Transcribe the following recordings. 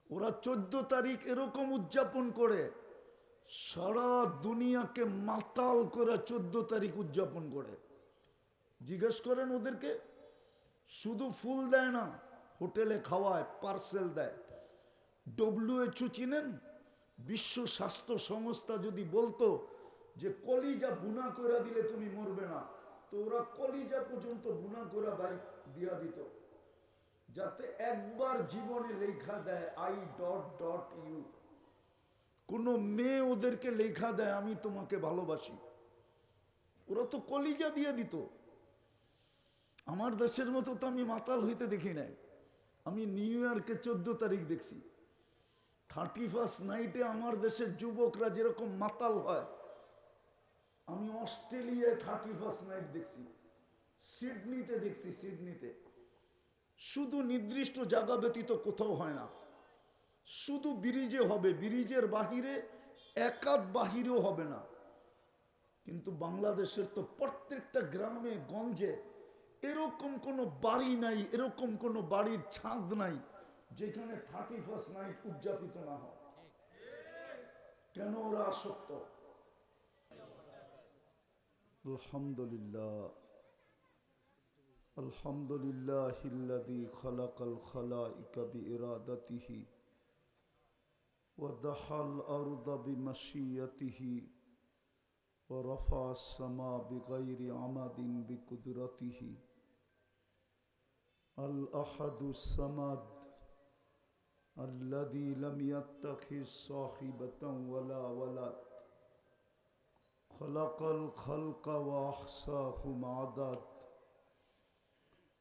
ওরা 14 তারিখ এরকম উদযাপন করে, সারা দুনিয়াকে মাতাল করে 14 তারিখ উদযাপন করে। জিজ্ঞেস করেন ওদেরকে, শুধু ফুল দেয় না, হোটেলে খাওয়ায়, পার্সেল দেয়। WHO চিনেন? বিশ্ব স্বাস্থ্য সংস্থা যদি বলতো যে কলিজা বুনা করে দিলে তুমি মরবে না, তো ওরা কলিজা পর্যন্ত বুনা করে বাড়ি দিয়া দিত, যাতে একবার জীবনে লেখা দেয় I.U। কোনো মেয়ে ওদেরকে লেখা দেয় আমি তোমাকে ভালোবাসি, ওরা তো কলিজা দিয়ে দিত। আমার দেশের মতো তো আমি মাতাল হইতে দেখি নাই। আমি নিউ ইয়র্কে 14 তারিখ দেখছি। 31st নাইটে আমার দেশের যুবকরা যেরকম মাতাল হয়, আমি অস্ট্রেলিয়ায় 31st নাইট দেখছি, সিডনিতে দেখছি। সিডনিতে শুধু নির্দিষ্ট জায়গা ব্যতীত কোথাও হয় না, শুধু ব্রিজে হবে, ব্রিজের বাহিরে একাধ বাহিরেও হবে না। কিন্তু বাংলাদেশের তো প্রত্যেকটা গ্রামে গঞ্জে এরকম কোনো বাড়ি নাই, এরকম কোনো বাড়ির ছাদ নাই যেখানে 31st নাইট উদযাপিত না হয়। কেন ওরা আসক্ত? আলহামদুলিল্লাহ, আলহামদুলিল্লাহিল্লাযী খালাকাল খালাইকা বিইরাদাতিহি ওয়া দাহাল আরদা বিমাশিয়াতিহি ওয়া রাফা'আস সামা বিগাইরি আমাদিন বিকুদরাতিহি। আল আহাদুস সামাদ আল্লাযী লাম ইয়াত্তাখিজ সাহিবাতান ওয়ালা ওয়ালাদ খালাকাল খালকা ওয়া আহসাহুম আদাদ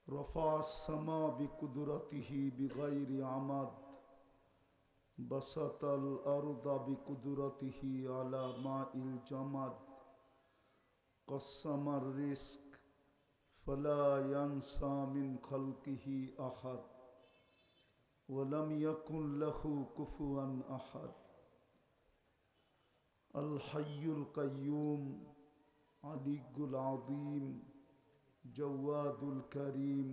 রাফা'আস সামা বিকুদরাতিহি বিগাইরি আমাদ বাসাতাল আরদা বিকুদরাতিহি আলা মাইল জামাদ কসসামার রিস্ক ফালা ইয়ানসা মিন খালকিহি আহাদ ওয়ালাম ইয়াকুন লাহু কুফুয়ান আহাদ। আল হাইয়ুল কাইয়ুম আলিয়্যুল আযীম জাওয়াদুল করিম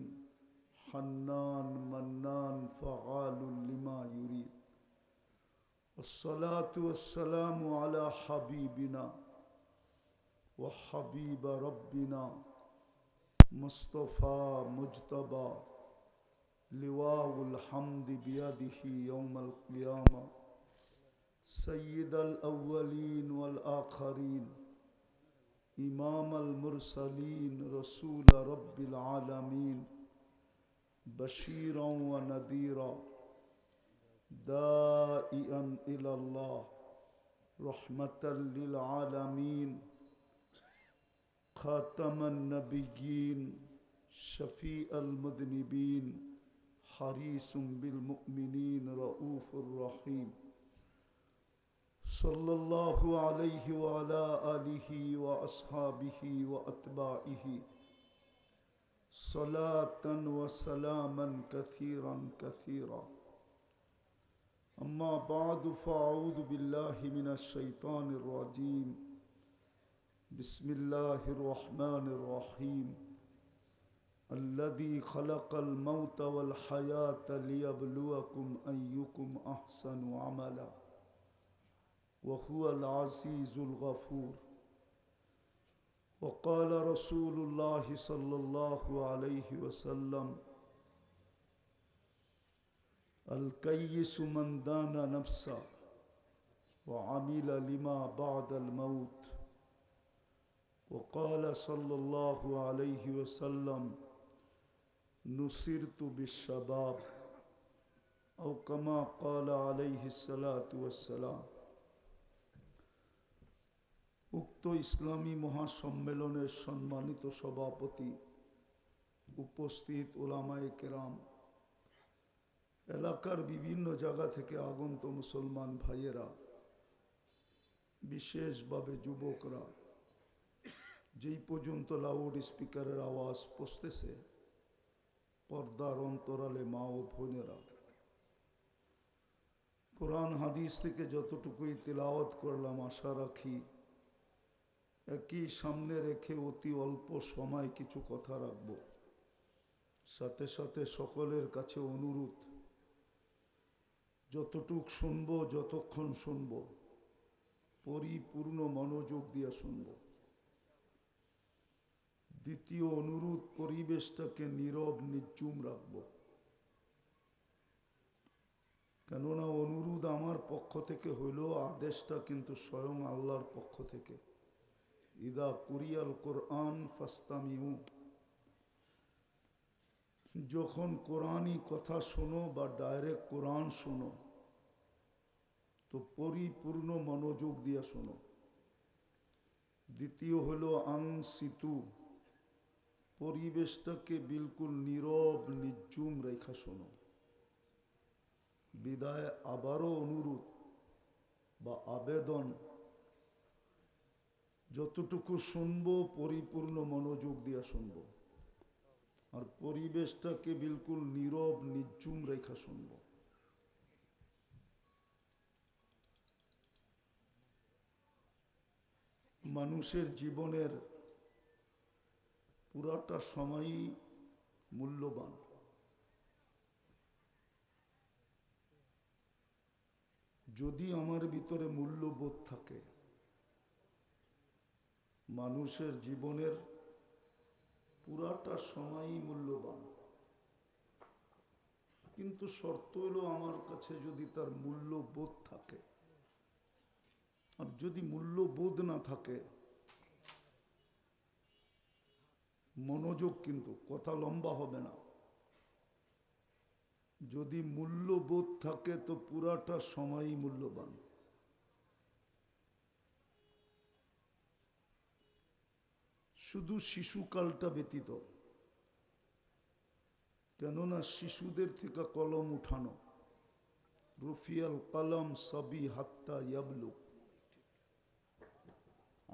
হান্নান মান্নান ফাআলুল লিমা ইউরিদ। والصلاة والسلام على حبيبنا وحبيب ربنا مصطفى مجتبى لواء الحمد بيده يوم القيامة سيد الأولين والآخرين إمام المرسلين رسول رب العالمين بشيرا ونذيرا دائعا إلى الله رحمة للعالمين خاتم النبيين شفيع المذنبين حريص بالمؤمنين رؤوف رحيم صلى الله عليه وعلى آله وأصحابه وأتباعه صلاة وسلاما كثيرا كثيرا. أما بعد فأعوذ بالله من الشيطان الرجيم بسم الله الرحمن الرحيم الذي خلق الموت والحياة ليبلوكم أيكم أحسن عملا وهو العزيز الغفور. وقال رسول الله صلى الله عليه وسلم الكيس من دان نفسه وعمل لما بعد الموت. وقال صلى الله عليه وسلم نصرت بالشباب أو كما قال عليه الصلاة والسلام. উক্ত ইসলামী মহাসম্মেলনের সম্মানিত সভাপতি, উপস্থিত উলামায়ে কেরাম, এলাকার বিভিন্ন জায়গা থেকে আগন্ত মুসলমান ভাইয়েরা, বিশেষভাবে যুবকরা, যেই পর্যন্ত লাউড স্পিকারের আওয়াজ পৌঁছতেছে, পর্দার অন্তরালে মা ও বোনেরা, কোরআন হাদিস থেকে যতটুকুই তিলাওয়াত করলাম আশা রাখি একই সামনে রেখে অতি অল্প সময় কিছু কথা রাখব। সাথে সাথে সকলের কাছে অনুরোধ, যতটুক শুনবো, যতক্ষণ শুনবো, পরিপূর্ণ মনোযোগ দিয়ে শুনবো। দ্বিতীয় অনুরোধ, পরিবেশটাকে নীরব নির্জুম রাখবো। কেননা অনুরোধ আমার পক্ষ থেকে হইলেও আদেশটা কিন্তু স্বয়ং আল্লাহর পক্ষ থেকে। ইদা কুরিয়াল কোরআন ফাস্তামিউ, যখন কোরআনই কথা শোনো বা ডাইরেক্ট কোরআন শোনো তো পরিপূর্ণ মনোযোগ দিয়ে শোনো। দ্বিতীয় হলো আনসিতু, পরিবেশটাকে বিলকুল নীরব নির্জুম রেখা শোনো। বিদায় আবারও অনুরোধ বা আবেদন, যতটুকু শুনবো পরিপূর্ণ মনোযোগ দিয়ে শুনবো, আর পরিবেশটাকে বিলকুল নীরব নির্জুম রেখা শুনবো। মানুষের জীবনের পুরাটা সময়ই মূল্যবান। যদি আমার ভিতরে মূল্যবোধ থাকে, মানুষের জীবনের পুরাটা সময়ই মূল্যবান। কিন্তু শর্ত হলো আমার কাছে যদি তার মূল্যবোধ থাকে। আর যদি মূল্যবোধ না থাকে, মনোযোগ কিন্তু, কথা লম্বা হবে না। যদি মূল্যবোধ থাকে তো পুরাটা সময়ই মূল্যবান। শুধু শিশুকালটা ব্যতীত, কেননা শিশুদের থেকে কলম উঠানো, রফিয়াল কলম সবই হাত্তা ইয়াবলুক।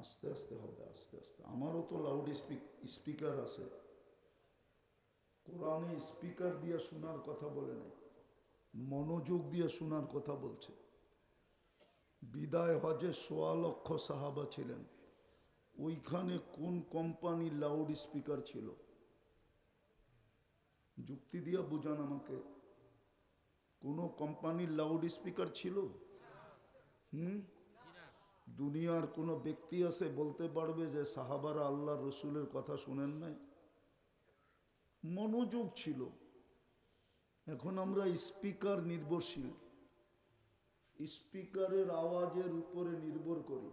আস্তে আস্তে হবে, আস্তে আস্তে। আমারও তো লাউড স্পিকার আছে, কোরআনে স্পিকার দিয়ে শোনার কথা বলে নাই, মনোযোগ দিয়ে শোনার কথা বলছে। বিদায় হজে ১৬ লক্ষ সাহাবা ছিলেন, ওইখানে কোন কোম্পানির লাউড স্পিকার ছিল? যুক্তি দিয়া বুঝান আমাকে। কোন কোম্পানির লাউড স্পিকার ছিল? দুনিয়ার কোন ব্যক্তি আছে বলতে পারবে যে সাহাবারা আল্লাহ রসুলের কথা শুনেন নাই? মনোযোগ ছিল। এখন আমরা স্পিকার নির্ভরশীল, স্পিকারের আওয়াজের উপরে নির্ভর করি,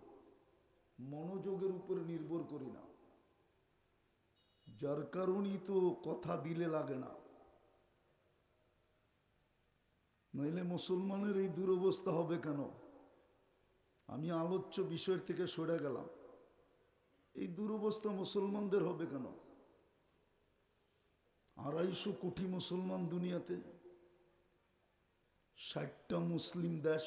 মনোযোগের উপরে নির্ভর করি না। যার কারণেই তো কথা দিলে লাগে না। নইলে মুসলমানের এই দুরবস্থা হবে কেন? আমি আলোচ্য বিষয়ের থেকে সরে গেলাম। এই দুরবস্থা মুসলমানদের হবে কেন? ২৫০ কোটি মুসলমান দুনিয়াতে, ৬০টা মুসলিম দেশ,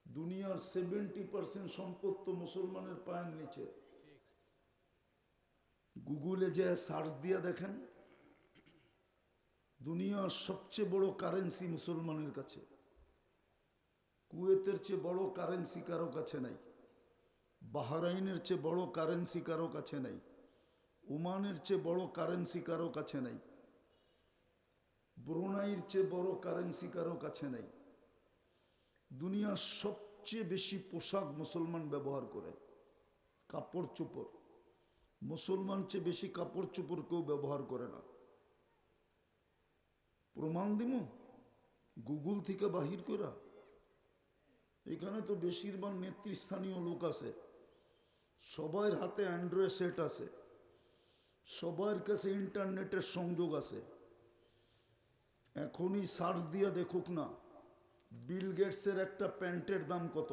দুনিয়ার 70% সম্পদ তো মুসলমানের পায়ের নিচে। গুগলে যে সার্চ দিয়ে দেখেন, দুনিয়ার সবচেয়ে বড় কারেন্সি মুসলমানের কাছে। কুয়েতের চেয়ে বড় কারেন্সি কারো কাছে নাই, বাহরাইনের চেয়ে বড় কারেন্সি কারো কাছে নাই, ওমানের চেয়ে বড় কারেন্সি কারো কাছে নাই, ব্রুনাইয়ের চেয়ে বড় কারেন্সি কারো কাছে নাই। দুনিয়ার সবচেয়ে বেশি পোশাক মুসলমান ব্যবহার করে, কাপড় চোপড়। মুসলমান চেয়ে বেশি কাপড় চোপড় কেউ ব্যবহার করে না। প্রমাণ দিব গুগল থেকে বাহির করা। এখানে তো বেশিরভাগ নেতৃস্থানীয় লোক আছে, সবার হাতে অ্যান্ড্রয়েড সেট আছে, সবার কাছে ইন্টারনেটের সংযোগ আছে। এখনই সার্চ দিয়ে দেখুক না, বিল গেটসের একটা প্যান্টের দাম কত,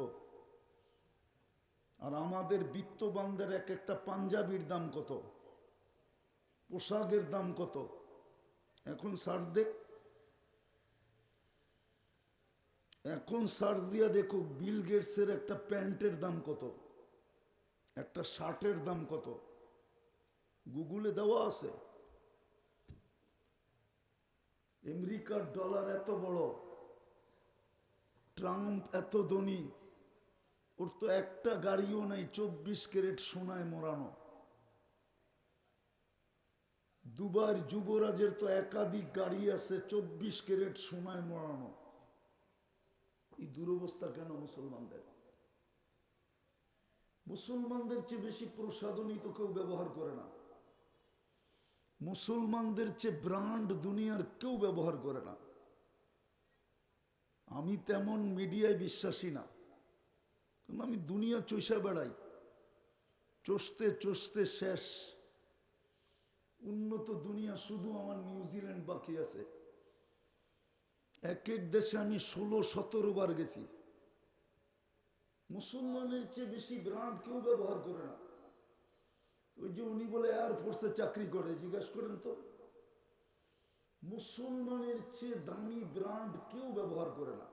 আর আমাদের বিত্তবানদের এক একটা পাঞ্জাবির দাম কত, পোশাকের দাম কত। এখন সার্চ দেখ, এখন সার্চ দিয়ে দেখো বিল গেটসের একটা প্যান্টের দাম কত, একটা শার্টের দাম কত, গুগলে দেওয়া আছে। আমেরিকার ডলার এত বড়, ট্রাম্প এত ধনী, ওর তো একটা গাড়িও নাই 24 ক্যারেট সোনায় মোড়ানো। দুবার যুবরাজের তো একাধিক গাড়ি আছে, 24 ক্যারেট সোনায় মোড়ানো। এই দুরবস্থা কেন মুসলমানদের? মুসলমানদের চেয়ে বেশি প্রসাধনী তো কেউ ব্যবহার করে না। মুসলমানদের চেয়ে ব্র্যান্ড দুনিয়ার কেউ ব্যবহার করে না। আমি তেমন মিডিয়ায় বিশ্বাসী না, কারণ আমি দুনিয়া চষে বেড়াই, চষতে চষতে শেষ। উন্নত দুনিয়া শুধু আমার নিউজিল্যান্ড বাকি আছে। এক এক দেশে আমি 16-17 বার গেছি। মুসলমানের চেয়ে বেশি ব্র্যান্ড কেউ ব্যবহার করে না। ওই যে উনি বলে এয়ারফোর্সে চাকরি করে, জিজ্ঞাসা করেন তো, মুসলমানের চেয়ে দামি ব্র্যান্ড কেউ ব্যবহার করে না।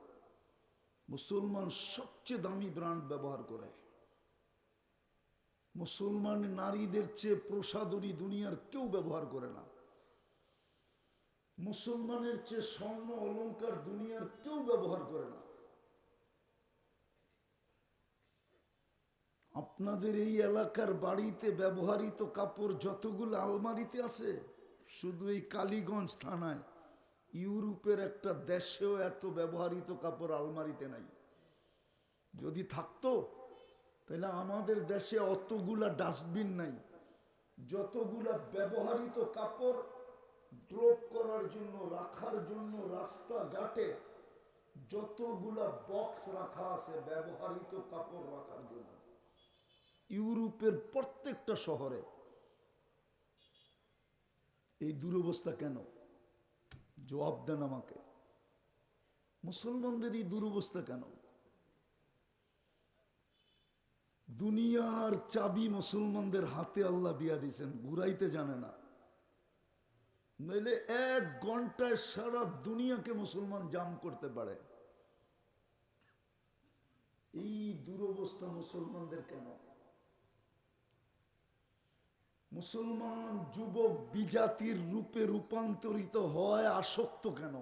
মুসলমান সবচেয়ে দামি ব্র্যান্ড ব্যবহার করে। মুসলমান নারীদের চেয়ে প্রসাধনী দুনিয়ার কেউ ব্যবহার করে না। মুসলমানের চেয়ে স্বর্ণ অলংকার দুনিয়ার কেউ ব্যবহার করে না। আপনাদের এই এলাকার বাড়িতে ব্যবহৃত কাপড় যতগুলো আলমারিতে আছে, শুধু এই কালীগঞ্জ থানায়, ইউরোপের একটা দেশেও এত ব্যবহৃত কাপড় আলমারিতে নাই। যদি থাকতো তাহলে আমাদের দেশে অতগুলা ডাস্টবিন নাই, যতগুলা ব্যবহৃত কাপড় ড্রপ করার জন্য, রাখার জন্য রাস্তাঘাটে যতগুলা বক্স রাখা আছে ব্যবহৃত কাপড় রাখার জন্য, ইউরোপের প্রত্যেকটা শহরে। এই দুরবস্থা কেন? জবাব দেন আমাকে। মুসলমানদের এই দুরবস্থা কেন? দুনিয়ার চাবি মুসলমানদের হাতে আল্লাহ দিয়া দিয়েছেন, ঘুরাইতে জানে না। নইলে 1 ঘন্টায় সারা দুনিয়াকে মুসলমান জাম করতে পারে। এই দুরবস্থা মুসলমানদের কেন? মুসলমান যুবক বিজাতির রূপে রূপান্তরিত হয় আসক্ত কেন?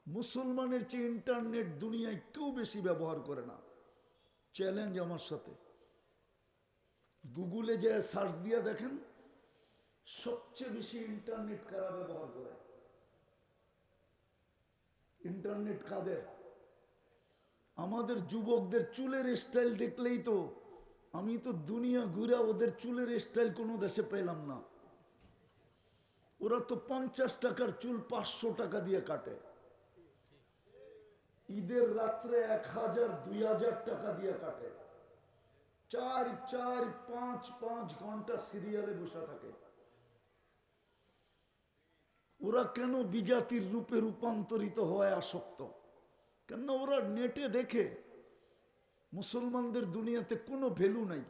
মুসলমানের চেয়ে ইন্টারনেট দুনিয়ায় কেউ বেশি ব্যবহার করে না। চ্যালেঞ্জ আমার সাথে, গুগলে যে সার্চ দিয়া দেখেন, সবচেয়ে বেশি ইন্টারনেট কারা ব্যবহার করে? ইন্টারনেট কাদের? আমাদের যুবকদের চুলের স্টাইল দেখলেই তো, আমি তো দুনিয়া ঘুরে ওদের চুলের স্টাইল কোনো দেশে পেলাম না। ওরা তো 50 টাকার চুল 500 টাকা দিয়ে কাটে। ঈদের রাত্রে 1000-2000 টাকা দিয়ে কাটে। 4-4-5-5 ঘন্টা সিরিয়ালে বসে থাকে। ওরা কেন বিজাতির রূপে রূপান্তরিত হয় আসক্ত? কেন? ওরা নেটে দেখে মুসলমানদের দুনিয়াতে কোনো ভ্যালু নাই,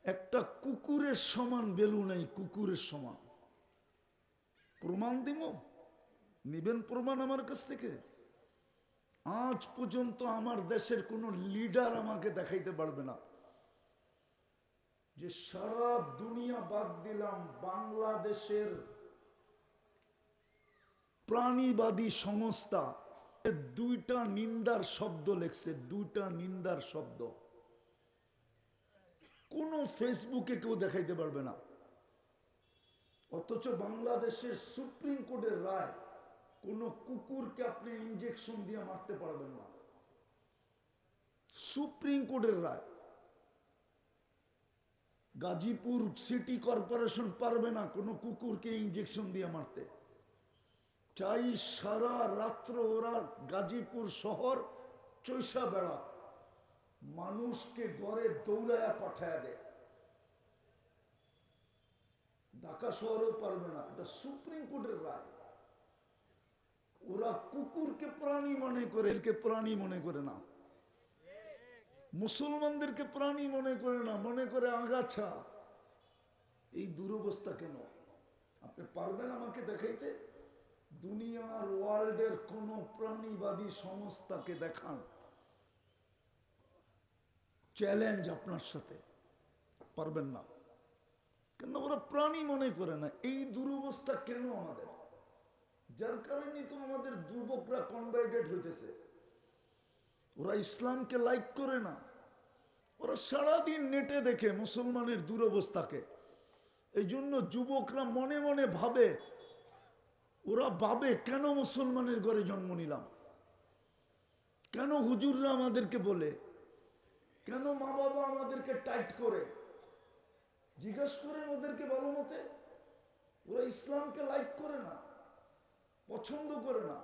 একটা কুকুরের সমান ভ্যালু নাই, কুকুরের সমান। প্রমাণ দিব? নিবেন প্রমাণ আমার কাছ থেকে? আজ পর্যন্ত আমার দেশের কোন লিডার আমাকে দেখাইতে পারবে না যে সারা দুনিয়া বাদ দিলাম, বাংলাদেশের প্রাণীবাদী সংস্থা 2টা নিন্দার শব্দ লেখছে, 2টা নিন্দার শব্দ। কোন ফেসবুকে কেউ দেখাইতে পারবে না। অথচ বাংলাদেশের সুপ্রিম কোর্টের রায়, কোন কুকুরকে আপনি ইনজেকশন দিয়ে মারতে পারবেন না। সুপ্রিম কোর্টের রায়। গাজীপুর সিটি কর্পোরেশন পারবে না কোন কুকুরকে ইনজেকশন দিয়ে মারতে। চাই সারা রাত্র ওরা গাজীপুর শহর চৈষা বেড়া, মানুষকে ঘরে দৌড়ায়া পাঠায় দেয়। ঢাকা শহরেও পারবে না, এটা সুপ্রিম কোর্টের রায়। ওরা কুকুরকে প্রাণী মনে করে, একে প্রাণী মনে করে না। মুসলমানদেরকে প্রাণী মনে করে না, মনে করে আগাছা। এই দুরবস্থা কেন? আপনি পারবেন আমাকে দেখাইতে? দুনিয়ার ওয়ার্ল্ডের কোন প্রাণীবাদী সংস্থাকে দেখান, চ্যালেঞ্জ আপনার সাথে। পারবেন না, কেন? ওরা প্রাণী মনে করে না। এই দুরবস্থা কেন আমাদের? যার কারণে তো আমাদের যুবকরা কনভার্টেড হইতেছে। ওরা ইসলামকে লাইক করে না, ওরা সারাদিন নেটে দেখে মুসলমানের দুরবস্থাকে। এই জন্য যুবকরা মনে মনে ভাবে, ওরা ভাবে কেন মুসলমানের ঘরে জন্ম নিলাম, কেন হুজুররা আমাদেরকে বলে, কেন মা বাবা আমাদেরকে টাইট করে। জিজ্ঞেস করেন ওদেরকে ভালো মতে, ওরা ইসলামকে লাইক করে না, পছন্দ করে না,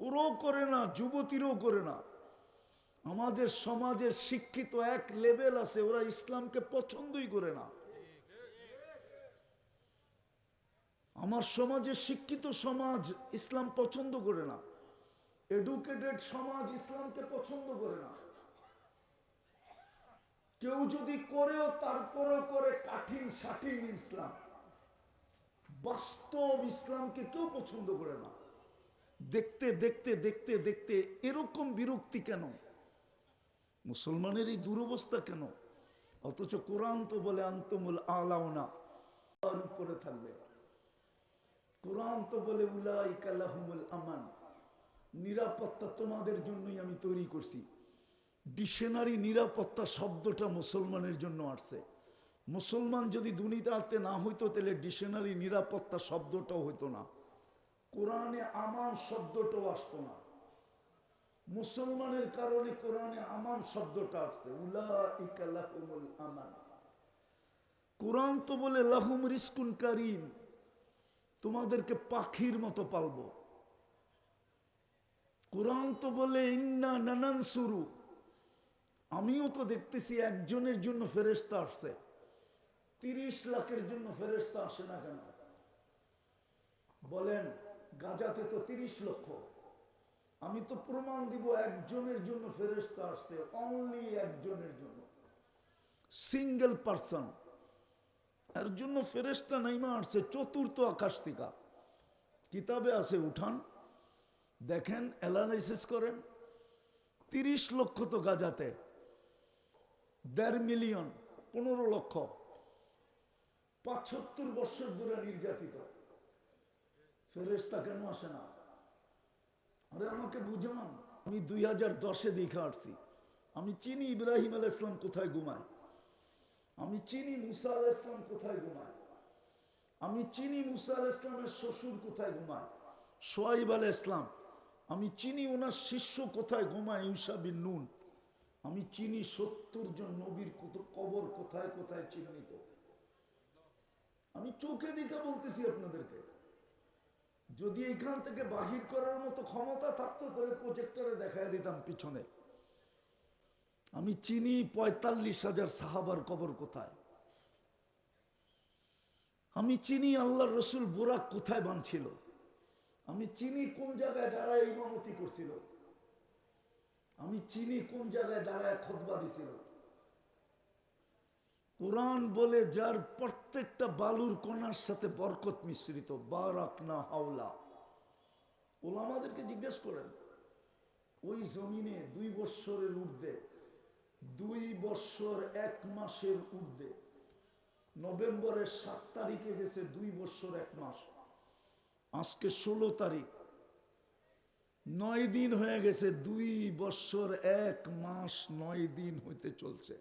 ওরাও করে না, যুবতীরাও করে না। আমাদের সমাজের শিক্ষিত এক লেভেল আছে, ওরা ইসলামকে পছন্দই করে না। আমার সমাজের শিক্ষিত সমাজ ইসলাম পছন্দ করে না, এডুকেটেড সমাজ ইসলামকে পছন্দ করে না। কেউ যদি করেও তারপরেও করে কাঠিন সাঠিন ইসলাম, বাস্তব ইসলামকে কেউ পছন্দ করে না। দেখতে দেখতে দেখতে দেখতে এরকম বিরক্তি কেন? মুসলমানের এই দুরবস্থা কেন? অথচ কোরআন তো বলে আনতুমুল আলাউনা, আর উপরে থাকবে। কোরআন তো বলে উলাইকা লাহুমুল আমান, নিরাপত্তা তোমাদের জন্যই আমি তৈরি করছি। ডিকশনারি নিরাপত্তা শব্দটা মুসলমানের জন্য আসছে। মুসলমান যদি দুনিয়াতে না হইতো তাহলে ডিকশনারি নিরাপত্তা শব্দটাও হইতো না, কোরআনে আমান শব্দটাও আসতো না। মুসলমানের কারণে কোরআনে আমান শব্দটা আসছে, উলাইকা লাহুমুল আমান। কোরআন তো বলে লাহুম রিজকুন কারীম, তোমাদেরকে পাখির মতো পালবো। কোরআন তো বলে ইন্না নানানসুরু, আমিও তো দেখতেছি একজনের জন্য ফেরেশতা আসছে, 30 লাখের জন্য ফেরেশতা আসে না কেন? বলেন, গাজাতে তো 30 লক্ষ, আমি তো প্রমাণ দিব একজনের জন্য ফেরেশতা আসছে, অনলি একজনের জন্য, সিঙ্গেল পারসন, এর জন্য ফেরেশতা নাইমা আসছে চতুর্থ আকাশ থেকে। কিতাবে আছে, উঠান দেখেন, অ্যানালাইসিস করেন। 30 লক্ষ তো গাজাতে, 1.5 মিলিয়ন, 15 লক্ষ, 75 বছর ধরে নির্যাতিত, ফেরেশতা কেন আসে না? আরে আমাকে বুঝান। আমি 2010-এ দেখে আসছি, আমি চিনি ইব্রাহিম আলাইহিস সালাম কোথায় ঘুমায়, আমি চিনি মুসা আলাইহিস সালাম কোথায় ঘুমায়, আমি চিনি মুসা আলাইহিস সালামের শ্বশুর কোথায় ঘুমায়, শুআইব আলাইহিস সালাম, আমি চিনি ওনার শিষ্য কোথায় ঘুমায়, ইউশা বিন নুন, আমি চিনি 70 জন নবীর কবর কোথায় কোথায় চিহ্নিত। আমি চোখে দেখা বলতেছি আপনাদেরকে। যদি এখান থেকে বাহির করার মতো ক্ষমতা থাকতো তাহলে প্রজেক্টরে দেখায় দিতাম পিছনে। আমি চিনি 45,000 সাহাবার কবর কোথায়, আমি চিনি আল্লাহর রসুল বোরাক কোথায় বাঁধছিল, আমি চিনি কোন জায়গায় দাঁড়ায় ইমামতি করছিল, আমি চিনি কোন জায়গায় দাঁড়ায় খুতবা দিছিল। কোরআন বলে যার প্রত্যেকটা বালুর কণার সাথে বরকত মিশ্রিত, বারাকনা হাওলা। ওলামাদেরকে জিজ্ঞেস করেন, ওই জমিনে 2 বৎসরের ঊর্ধ্বে, 2 বৎসর 1 মাসের ঊর্ধ্বে, নভেম্বরের 7 তারিখে গেছে 2 বৎসর 1 মাস, আজকে 16 তারিখ, 9 দিন হয়ে গেছে, 2 বৎসর 1 মাস 9 দিন হইতে চলছে।